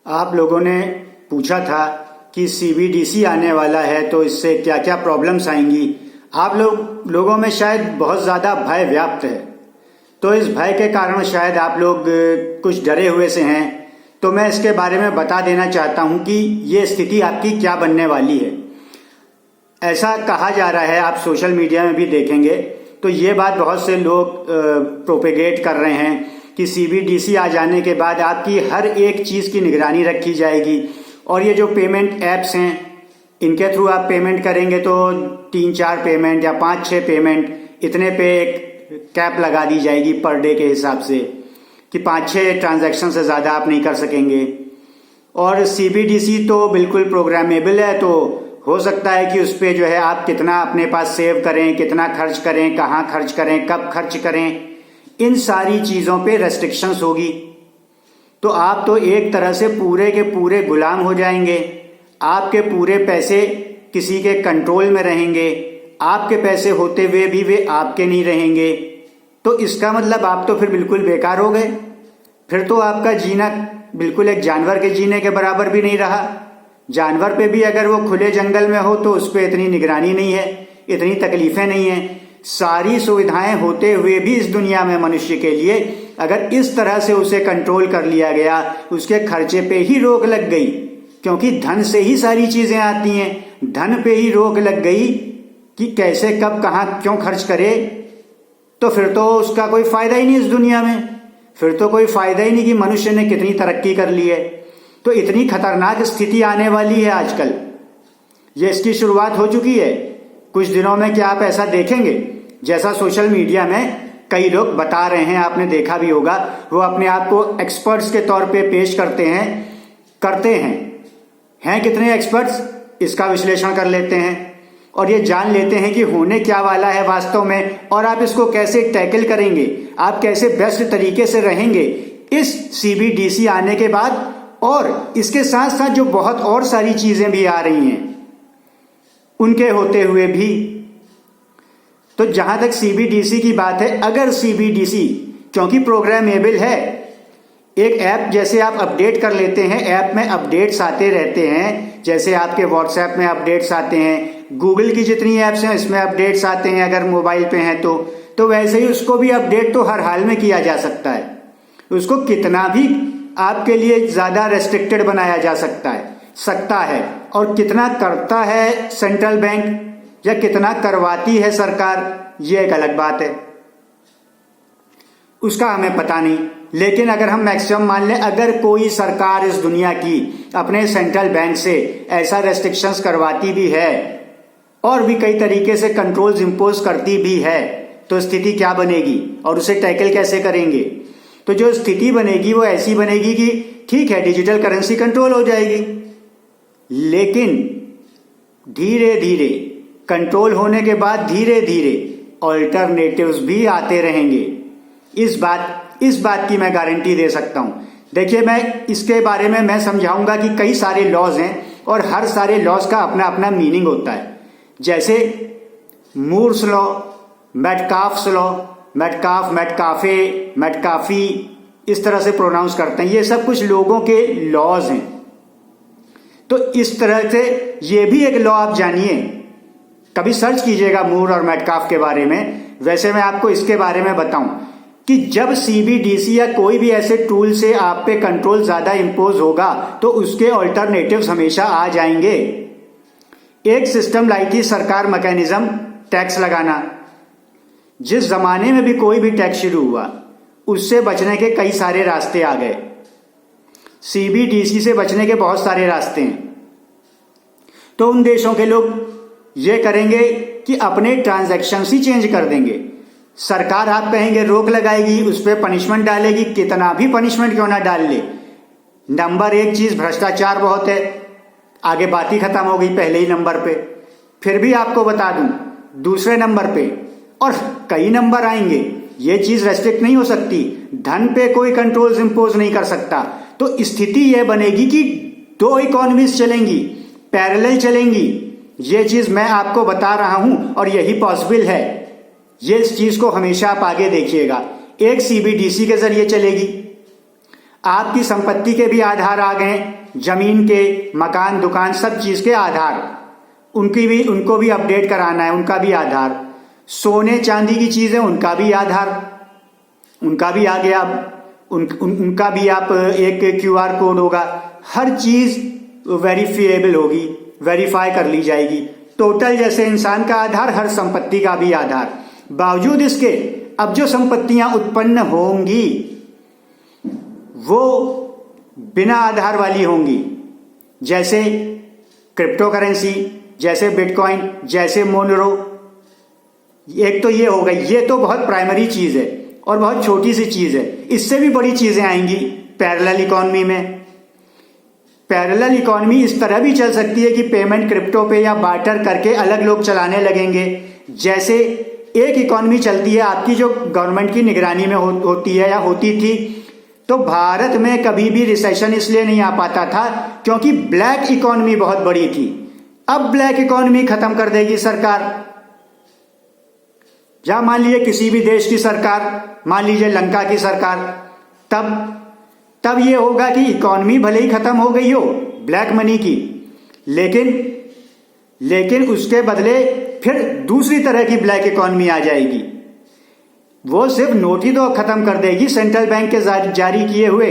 आप लोगों ने पूछा था कि सीबीडीसी आने वाला है तो इससे क्या क्या प्रॉब्लम्स आएंगी। आप लोगों में शायद बहुत ज़्यादा भय व्याप्त है, तो इस भय के कारण शायद आप लोग कुछ डरे हुए से हैं। तो मैं इसके बारे में बता देना चाहता हूं कि ये स्थिति आपकी क्या बनने वाली है। ऐसा कहा जा रहा है, आप सोशल मीडिया में भी देखेंगे तो ये बात बहुत से लोग प्रोपेगेट कर रहे हैं कि सीबीडीसी आ जाने के बाद आपकी हर एक चीज़ की निगरानी रखी जाएगी और ये जो पेमेंट ऐप्स हैं इनके थ्रू आप पेमेंट करेंगे तो 3-4 पेमेंट या 5-6 पेमेंट इतने पे एक कैप लगा दी जाएगी पर डे के हिसाब से कि 5-6 ट्रांजैक्शन से ज़्यादा आप नहीं कर सकेंगे। और सीबीडीसी तो बिल्कुल प्रोग्रामेबल है, तो हो सकता है कि उस पर जो है आप कितना अपने पास सेव करें, कितना खर्च करें, कहाँ खर्च करें, कब खर्च करें, इन सारी चीज़ों पे रेस्ट्रिक्शंस होगी। तो आप तो एक तरह से पूरे के पूरे गुलाम हो जाएंगे। आपके पूरे पैसे किसी के कंट्रोल में रहेंगे, आपके पैसे होते हुए भी वे आपके नहीं रहेंगे। तो इसका मतलब आप तो फिर बिल्कुल बेकार हो गए। फिर तो आपका जीना बिल्कुल एक जानवर के जीने के बराबर भी नहीं रहा। जानवर पे भी अगर वो खुले जंगल में हो तो उस पर इतनी निगरानी नहीं है, इतनी तकलीफें नहीं है। सारी सुविधाएं होते हुए भी इस दुनिया में मनुष्य के लिए अगर इस तरह से उसे कंट्रोल कर लिया गया, उसके खर्चे पे ही रोक लग गई, क्योंकि धन से ही सारी चीजें आती हैं, धन पे ही रोक लग गई कि कैसे कब कहाँ क्यों खर्च करे, तो फिर तो उसका कोई फायदा ही नहीं इस दुनिया में। फिर तो कोई फायदा ही नहीं कि मनुष्य ने कितनी तरक्की कर ली है। तो इतनी खतरनाक स्थिति आने वाली है आजकल। ये इसकी शुरुआत हो चुकी है। कुछ दिनों में क्या आप ऐसा देखेंगे जैसा सोशल मीडिया में कई लोग बता रहे हैं, आपने देखा भी होगा, वो अपने आप को एक्सपर्ट्स के तौर पे पेश करते हैं कितने एक्सपर्ट्स, इसका विश्लेषण कर लेते हैं और ये जान लेते हैं कि होने क्या वाला है वास्तव में और आप इसको कैसे टैकल करेंगे, आप कैसे बेस्ट तरीके से रहेंगे इस सीबीडीसी आने के बाद। और इसके साथ साथ जो बहुत और सारी चीजें भी आ रही हैं उनके होते हुए भी। तो जहां तक सीबीडीसी की बात है, अगर सीबीडीसी क्योंकि प्रोग्रामेबल है, एक ऐप जैसे आप अपडेट कर लेते हैं, ऐप में अपडेट्स आते रहते हैं, जैसे आपके व्हाट्सएप में अपडेट्स आते हैं, गूगल की जितनी ऐप्स हैं इसमें अपडेट्स आते हैं अगर मोबाइल पे हैं तो वैसे ही उसको भी अपडेट तो हर हाल में किया जा सकता है। उसको कितना भी आपके लिए ज्यादा रेस्ट्रिक्टेड बनाया जा सकता है और कितना करता है सेंट्रल बैंक या कितना करवाती है सरकार, ये एक अलग बात है, उसका हमें पता नहीं। लेकिन अगर हम मैक्सिमम मान लें, अगर कोई सरकार इस दुनिया की अपने सेंट्रल बैंक से ऐसा रेस्ट्रिक्शंस करवाती भी है और भी कई तरीके से कंट्रोल्स इंपोज करती भी है, तो स्थिति क्या बनेगी और उसे टैकल कैसे करेंगे। तो जो स्थिति बनेगी वो ऐसी बनेगी कि ठीक है, डिजिटल करेंसी कंट्रोल हो जाएगी, लेकिन धीरे धीरे कंट्रोल होने के बाद धीरे धीरे ऑल्टरनेटिव्स भी आते रहेंगे। इस बात की मैं गारंटी दे सकता हूं। देखिए, मैं इसके बारे में मैं समझाऊंगा कि कई सारे लॉज हैं और हर सारे लॉज का अपना अपना मीनिंग होता है। जैसे मूर्स लॉ, मेटकाफ्स लॉ, मेटकाफे, मेटकाफी, इस तरह से प्रोनाउंस करते हैं, ये सब कुछ लोगों के लॉज हैं। तो इस तरह से ये भी एक लॉ आप जानिए, कभी सर्च कीजिएगा मूर और मेटकाफ के बारे में। वैसे मैं आपको इसके बारे में बताऊं कि जब सीबीडीसी या कोई भी ऐसे टूल से आप पे कंट्रोल ज्यादा इंपोज होगा तो उसके ऑल्टरनेटिव्स हमेशा आ जाएंगे। एक सिस्टम लाई थी सरकार मैकेनिज्म, टैक्स लगाना। जिस जमाने में भी कोई भी टैक्स शुरू हुआ उससे बचने के कई सारे रास्ते आ गए। सीबीडीसी से बचने के बहुत सारे रास्ते हैं। तो उन देशों के लोग ये करेंगे कि अपने ट्रांजैक्शंस ही चेंज कर देंगे। सरकार, आप कहेंगे, रोक लगाएगी, उस पर पनिशमेंट डालेगी, कितना भी पनिशमेंट क्यों ना डाल ले। नंबर एक चीज, भ्रष्टाचार बहुत है, आगे बात ही खत्म हो गई पहले ही नंबर पे। फिर भी आपको बता दूं, दूसरे नंबर पे और कई नंबर आएंगे, ये चीज रेस्ट्रिक्ट नहीं हो सकती, धन पे कोई कंट्रोल्स इंपोज नहीं कर सकता। तो स्थिति यह बनेगी कि दो इकोनॉमीज चलेंगी, पैरेलल चलेंगी। ये चीज मैं आपको बता रहा हूं और यही पॉसिबल है। ये इस चीज को हमेशा आप आगे देखिएगा। एक सीबीडीसी के जरिए चलेगी, आपकी संपत्ति के भी आधार आ गए, जमीन के, मकान, दुकान, सब चीज के आधार, उनको भी अपडेट कराना है, उनका भी आधार। सोने चांदी की चीजें, उनका भी आधार, उनका भी आ गया। उनका भी आप एक QR कोड होगा, हर चीज वेरीफाइएबल होगी, वेरीफाई कर ली जाएगी। टोटल जैसे इंसान का आधार, हर संपत्ति का भी आधार। बावजूद इसके अब जो संपत्तियां उत्पन्न होंगी वो बिना आधार वाली होंगी, जैसे क्रिप्टो करेंसी, जैसे बिटकॉइन, जैसे मोनरो। एक तो ये हो गई, ये तो बहुत प्राइमरी चीज है और बहुत छोटी सी चीज है। इससे भी बड़ी चीजें आएंगी पैरेलल इकोनॉमी में। पैरेलल इकोनॉमी इस तरह भी चल सकती है कि पेमेंट क्रिप्टो पे या बार्टर करके अलग लोग चलाने लगेंगे। जैसे एक इकोनॉमी चलती है आपकी जो गवर्नमेंट की निगरानी में होती है या होती थी, तो भारत में कभी भी रिसेशन इसलिए नहीं आ पाता था क्योंकि ब्लैक इकोनॉमी बहुत बड़ी थी। अब ब्लैक इकोनॉमी खत्म कर देगी सरकार। जहां मान लीजिए किसी भी देश की सरकार, मान लीजिए लंका की सरकार, तब ये होगा कि इकोनॉमी भले ही खत्म हो गई हो ब्लैक मनी की, लेकिन उसके बदले फिर दूसरी तरह की ब्लैक इकोनॉमी आ जाएगी। वो सिर्फ नोट ही तो खत्म कर देगी सेंट्रल बैंक के जारी किए हुए,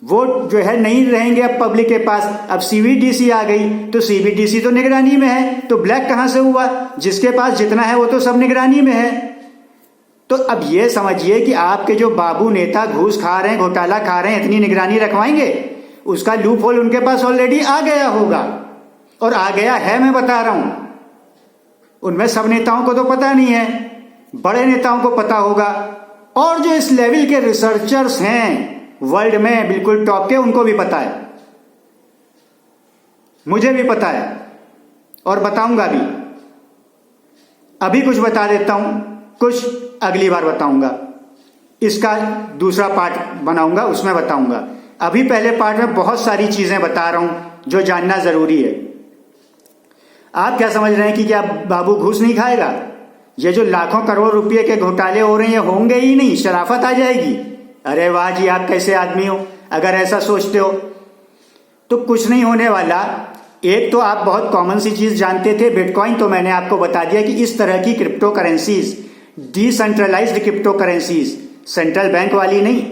वो जो है नहीं रहेंगे अब पब्लिक के पास। अब CBDC आ गई तो CBDC तो निगरानी में है, तो ब्लैक कहां से हुआ? जिसके पास जितना है वो तो सब निगरानी में है। तो अब ये समझिए कि आपके जो बाबू नेता घूस खा रहे हैं, घोटाला खा रहे हैं, इतनी निगरानी रखवाएंगे? उसका लूप होल उनके पास ऑलरेडी आ गया होगा, और आ गया है, मैं बता रहा हूं। उनमें सब नेताओं को तो पता नहीं है, बड़े नेताओं को पता होगा, और जो इस लेवल के रिसर्चर्स हैं वर्ल्ड में बिल्कुल टॉप के, उनको भी पता है, मुझे भी पता है और बताऊंगा भी। अभी कुछ बता देता हूं, कुछ अगली बार बताऊंगा, इसका दूसरा पार्ट बनाऊंगा, उसमें बताऊंगा। अभी पहले पार्ट में बहुत सारी चीजें बता रहा हूं जो जानना जरूरी है। आप क्या समझ रहे हैं कि क्या बाबू घूस नहीं खाएगा? ये जो लाखों करोड़ रुपए के घोटाले हो रहे हैं होंगे ही नहीं, शराफत आ जाएगी। अरे वाह जी, आप कैसे आदमी हो अगर ऐसा सोचते हो? तो कुछ नहीं होने वाला। एक तो आप बहुत कॉमन सी चीज जानते थे, बिटकॉइन, तो मैंने आपको बता दिया कि इस तरह की cryptocurrencies, decentralised cryptocurrencies, central bank वाली नहीं,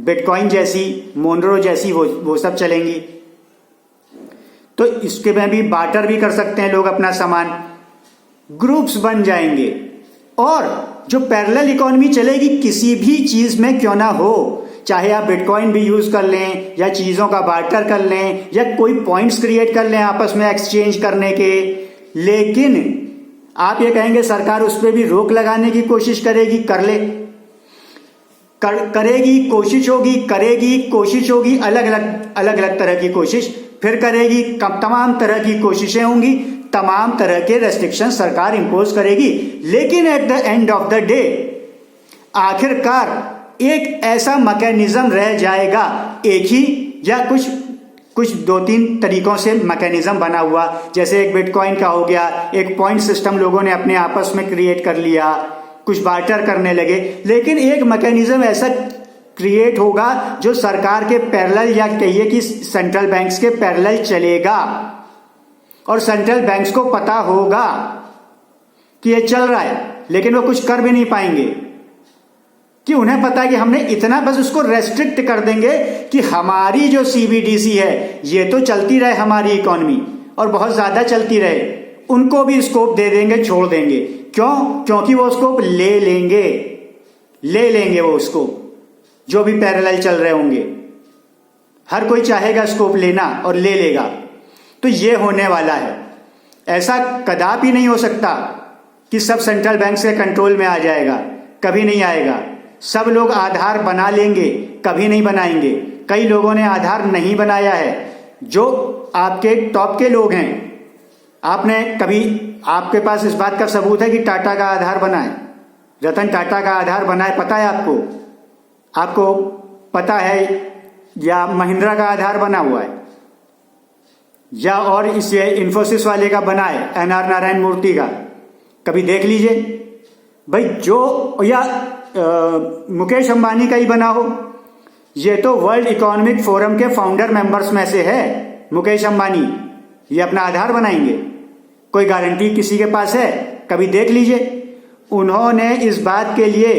बिटकॉइन जैसी, मोनरो जैसी, वो सब चलेंगी। तो इसके में भी बार्टर भी कर सकते हैं लोग अपना सामान, ग्रुप्स बन जाएंगे। और जो पैरेलल इकोनॉमी चलेगी किसी भी चीज में क्यों ना हो, चाहे आप बिटकॉइन भी यूज कर लें या चीजों का बार्टर कर लें या कोई पॉइंट्स क्रिएट कर लें आपस में एक्सचेंज करने के, लेकिन आप ये कहेंगे सरकार उस पर भी रोक लगाने की कोशिश करेगी, कर ले, करेगी, कोशिश होगी, करेगी, कोशिश होगी, अलग अलग तरह की कोशिश फिर करेगी, तमाम तरह की कोशिशें होंगी, तमाम तरह के रेस्ट्रिक्शन सरकार इंपोज करेगी। लेकिन at the end of the day आखिरकार एक ऐसा मैकेनिज्म रह जाएगा, एक ही या कुछ 2-3 तरीकों से मैकेनिज्म बना हुआ, जैसे एक बिटकॉइन का हो गया, एक पॉइंट सिस्टम लोगों ने अपने आपस में क्रिएट कर लिया, कुछ बार्टर करने लगे, लेकिन एक मैकेनिज्म ऐसा क्रिएट होगा जो सरकार के पैरेलल या कहिए कि सेंट्रल बैंक्स के पैरेलल चलेगा, और सेंट्रल बैंक्स को पता होगा कि ये चल रहा है, लेकिन वो कुछ कर भी नहीं पाएंगे कि उन्हें पता है कि हमने इतना बस उसको रेस्ट्रिक्ट कर देंगे कि हमारी जो CBDC है ये तो चलती रहे हमारी इकोनॉमी, और बहुत ज्यादा चलती रहे, उनको भी स्कोप दे देंगे, छोड़ देंगे। क्यों? क्योंकि वो स्कोप ले लेंगे वो स्कोप, जो भी पैरेलल चल रहे होंगे, हर कोई चाहेगा स्कोप लेना और ले लेगा। तो ये होने वाला है। ऐसा कदापि नहीं हो सकता कि सब सेंट्रल बैंक के कंट्रोल में आ जाएगा, कभी नहीं आएगा। सब लोग आधार बना लेंगे, कभी नहीं बनाएंगे। कई लोगों ने आधार नहीं बनाया है, जो आपके टॉप के लोग हैं। आपने कभी, आपके पास इस बात का सबूत है कि टाटा का आधार बना है, रतन टाटा का आधार बना है, पता है आपको? आपको पता है? या महिंद्रा का आधार बना हुआ है, या और इसे इन्फोसिस वाले का बना है, NR नारायण मूर्ति का, कभी देख लीजिए भाई। जो या मुकेश अंबानी का ही बना हो, ये तो वर्ल्ड इकोनॉमिक फोरम के फाउंडर मेंबर्स में से है मुकेश अंबानी। ये अपना आधार बनाएंगे? कोई गारंटी किसी के पास है? कभी देख लीजिए। उन्होंने इस बात के लिए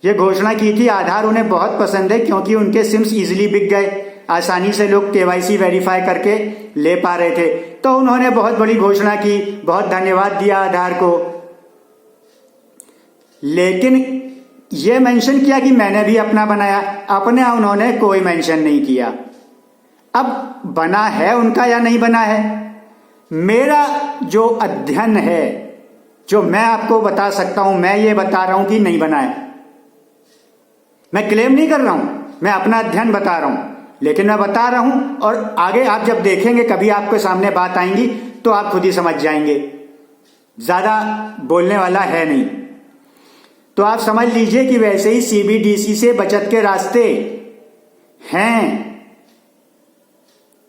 ये घोषणा की थी, आधार उन्हें बहुत पसंद है क्योंकि उनके सिम्स इजीली बिक गए, आसानी से लोग केवाईसी वेरीफाई करके ले पा रहे थे। तो उन्होंने बहुत बड़ी घोषणा की, बहुत धन्यवाद दिया आधार को, लेकिन ये मेंशन किया कि मैंने भी अपना बनाया। अपने उन्होंने कोई मेंशन नहीं किया। अब बना है उनका या नहीं बना है? मेरा जो अध्ययन है, जो मैं आपको बता सकता हूं, मैं ये बता रहा हूं कि नहीं बना है। मैं क्लेम नहीं कर रहा हूं, मैं अपना अध्ययन बता रहा हूं, लेकिन मैं बता रहा हूं और आगे आप जब देखेंगे, कभी आपके सामने बात आएंगी तो आप खुद ही समझ जाएंगे। ज्यादा बोलने वाला है नहीं। तो आप समझ लीजिए कि वैसे ही सीबीडीसी से बचत के रास्ते हैं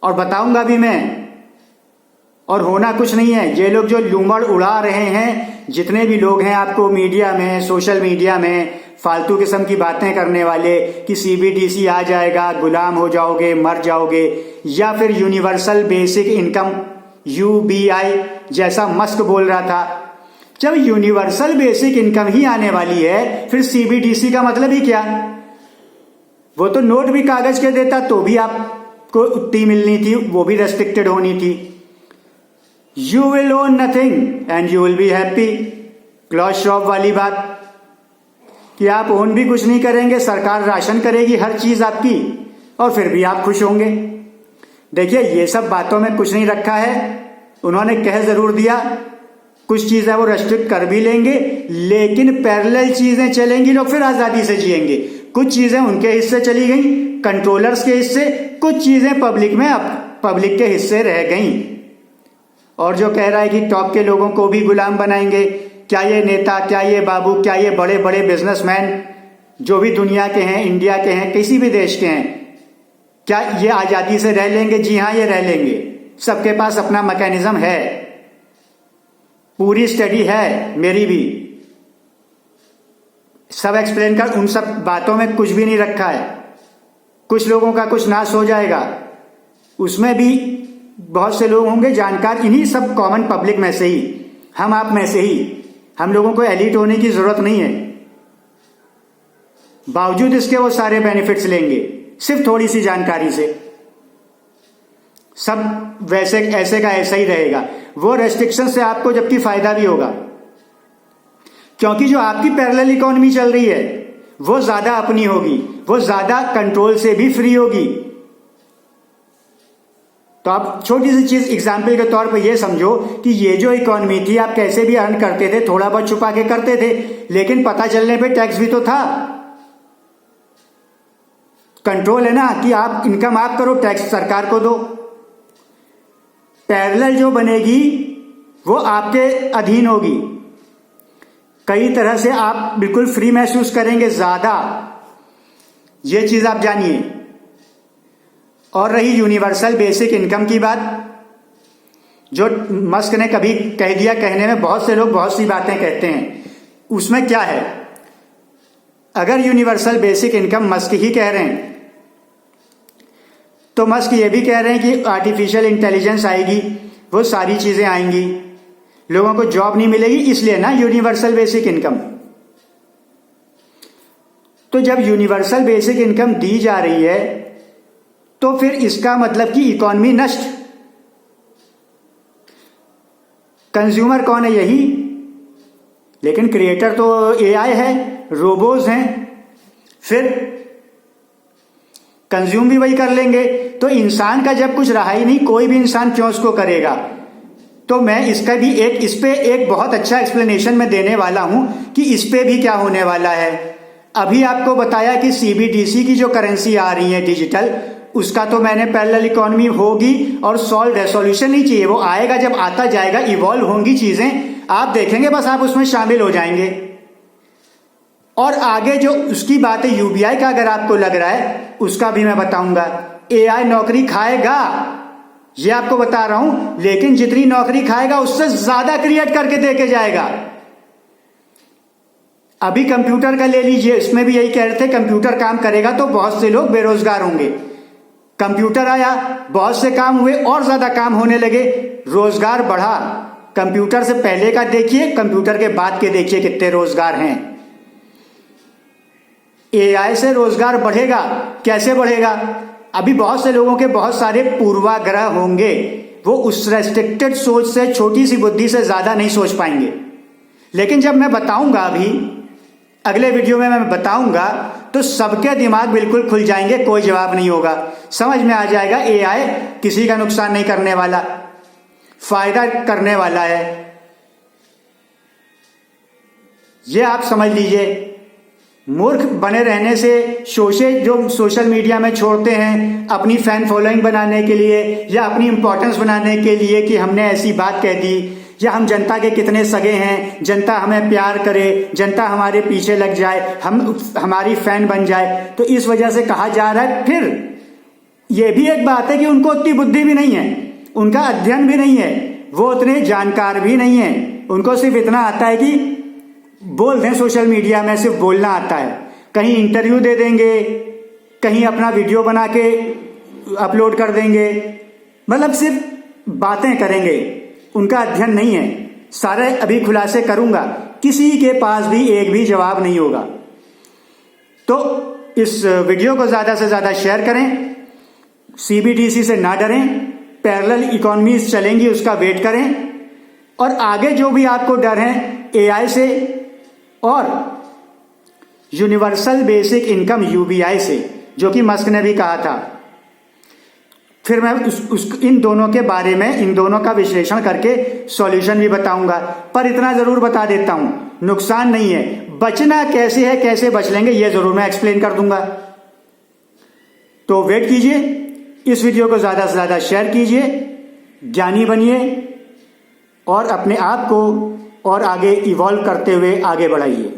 और बताऊंगा भी मैं। और होना कुछ नहीं है। ये लोग जो लूमड़ उड़ा रहे हैं, जितने भी लोग हैं आपको मीडिया में, सोशल मीडिया में फालतू किस्म की बातें करने वाले कि सीबीडीसी आ जाएगा, गुलाम हो जाओगे, मर जाओगे, या फिर यूनिवर्सल बेसिक इनकम यूबीआई जैसा मस्क बोल रहा था। जब यूनिवर्सल बेसिक इनकम ही आने वाली है, फिर सीबीडीसी का मतलब ही क्या? वो तो नोट भी कागज के देता तो भी आपको उतनी मिलनी थी, वो भी रेस्ट्रिक्टेड होनी थी। You will own nothing and you will be happy. Cloth shop वाली बात कि आप ओन भी कुछ नहीं करेंगे, सरकार राशन करेगी हर चीज आपकी, और फिर भी आप खुश होंगे। देखिए, ये सब बातों में कुछ नहीं रखा है। उन्होंने कह जरूर दिया कुछ चीजें वो रेस्ट्रिक्ट कर भी लेंगे, लेकिन पैरेलल चीजें चलेंगी, लोग फिर आजादी से जिएंगे। कुछ चीजें उनके हिस्से चली गई, कंट्रोलर्स के हिस्से, कुछ चीजें पब्लिक में पब्लिक के हिस्से रह गई। और जो कह रहा है कि टॉप के लोगों को भी गुलाम बनाएंगे, क्या ये नेता, क्या ये बाबू, क्या ये बड़े बड़े बिजनेसमैन जो भी दुनिया के हैं, इंडिया के हैं, किसी भी देश के हैं, क्या ये आजादी से रह लेंगे? जी हाँ, ये रह लेंगे। सबके पास अपना मैकेनिज्म है, पूरी स्टडी है मेरी भी, सब एक्सप्लेन कर। उन सब बातों में कुछ भी नहीं रखा है। कुछ लोगों का कुछ नाश हो जाएगा, उसमें भी बहुत से लोग होंगे जानकार, इन्हीं सब कॉमन पब्लिक में से ही, हम आप में से ही। हम लोगों को एलिट होने की जरूरत नहीं है, बावजूद इसके वो सारे बेनिफिट्स लेंगे सिर्फ थोड़ी सी जानकारी से। सब वैसे ऐसे का ऐसा ही रहेगा। वो रेस्ट्रिक्शन से आपको जबकि फायदा भी होगा, क्योंकि जो आपकी पैरेलल इकोनॉमी चल रही है वो ज्यादा अपनी होगी, वो ज्यादा कंट्रोल से भी फ्री होगी। तो आप छोटी सी चीज एग्जाम्पल के तौर पर यह समझो कि ये जो इकोनॉमी थी, आप कैसे भी अर्न करते थे, थोड़ा बहुत छुपा के करते थे, लेकिन पता चलने पे टैक्स भी तो था। कंट्रोल है ना कि आप इनकम आप करो, टैक्स सरकार को दो। पैरेलल जो बनेगी वो आपके अधीन होगी, कई तरह से आप बिल्कुल फ्री महसूस करेंगे ज्यादा। ये चीज आप जानिए। और रही यूनिवर्सल बेसिक इनकम की बात, जो मस्क ने कभी कह दिया, कहने में बहुत से लोग बहुत सी बातें कहते हैं, उसमें क्या है? अगर यूनिवर्सल बेसिक इनकम मस्क ही कह रहे हैं, तो मस्क ये भी कह रहे हैं कि आर्टिफिशियल इंटेलिजेंस आएगी, वो सारी चीजें आएंगी, लोगों को जॉब नहीं मिलेगी, इसलिए ना यूनिवर्सल बेसिक इनकम। तो जब यूनिवर्सल बेसिक इनकम दी जा रही है, तो फिर इसका मतलब कि इकोनॉमी नष्ट। कंज्यूमर कौन है? यही, लेकिन क्रिएटर तो एआई है, रोबोज हैं, फिर कंज्यूम भी वही कर लेंगे। तो इंसान का जब कुछ रहा ही नहीं, कोई भी इंसान क्यों उसको करेगा? तो मैं इसका भी इस पे एक बहुत अच्छा एक्सप्लेनेशन मैं देने वाला हूं कि इस पे भी क्या होने वाला है। अभी आपको बताया कि सीबीडीसी की जो करेंसी आ रही है डिजिटल, उसका तो मैंने पैरेलल इकोनॉमी होगी और रेसोल्यूशन नहीं चाहिए, वो आएगा, जब आता जाएगा, इवॉल्व होंगी चीजें, आप देखेंगे, बस आप उसमें शामिल हो जाएंगे। और आगे जो उसकी बात है यूबीआई का, अगर आपको लग रहा है, उसका भी मैं बताऊंगा। एआई नौकरी खाएगा, ये आपको बता रहा हूं, लेकिन जितनी नौकरी खाएगा उससे ज्यादा क्रिएट करके देके जाएगा। अभी कंप्यूटर का ले लीजिए, इसमें भी यही कह रहे थे कंप्यूटर काम करेगा तो बहुत से लोग बेरोजगार होंगे। कंप्यूटर आया, बहुत से काम हुए और ज्यादा काम होने लगे, रोजगार बढ़ा। कंप्यूटर से पहले का देखिए, कंप्यूटर के बाद के देखिए कितने रोजगार हैं। एआई से रोजगार बढ़ेगा, कैसे बढ़ेगा? अभी बहुत से लोगों के बहुत सारे पूर्वाग्रह होंगे, वो उस रेस्ट्रिक्टेड सोच से, छोटी सी बुद्धि से ज्यादा नहीं सोच पाएंगे। लेकिन जब मैं बताऊंगा, अभी अगले वीडियो में मैं बताऊंगा, तो सबके दिमाग बिल्कुल खुल जाएंगे, कोई जवाब नहीं होगा, समझ में आ जाएगा एआई किसी का नुकसान नहीं करने वाला, फायदा करने वाला है। ये आप समझ लीजिए। मूर्ख बने रहने से जो सोशल मीडिया में छोड़ते हैं अपनी फैन फॉलोइंग बनाने के लिए या अपनी इंपॉर्टेंस बनाने के लिए कि हमने ऐसी बात कह दी, या हम जनता के कितने सगे हैं, जनता हमें प्यार करे, जनता हमारे पीछे लग जाए, हमारी फैन बन जाए, तो इस वजह से कहा जा रहा है। फिर यह भी एक बात है कि उनको उतनी बुद्धि भी नहीं है, उनका अध्ययन भी नहीं है, वो उतने जानकार भी नहीं है, उनको सिर्फ इतना आता है कि बोल दें, सोशल मीडिया में सिर्फ बोलना आता है, कहीं इंटरव्यू दे देंगे, कहीं अपना वीडियो बना के अपलोड कर देंगे, मतलब सिर्फ बातें करेंगे, उनका अध्ययन नहीं है। सारे अभी खुलासे करूंगा, किसी के पास भी एक भी जवाब नहीं होगा। तो इस वीडियो को ज्यादा से ज्यादा शेयर करें, सीबीडीसी से ना डरें, पैरेलल इकोनॉमीज चलेंगी उसका वेट करें, और आगे जो भी आपको डर है एआई से और यूनिवर्सल बेसिक इनकम यूबीआई से, जो कि मस्क ने भी कहा था, फिर मैं इन दोनों के बारे में, इन दोनों का विश्लेषण करके सॉल्यूशन भी बताऊंगा। पर इतना जरूर बता देता हूं, नुकसान नहीं है, बचना कैसे है, कैसे बच लेंगे, यह जरूर मैं एक्सप्लेन कर दूंगा। तो वेट कीजिए, इस वीडियो को ज्यादा से ज्यादा शेयर कीजिए, ज्ञानी बनिए और अपने आप को और आगे इवॉल्व करते हुए आगे बढ़ाइए।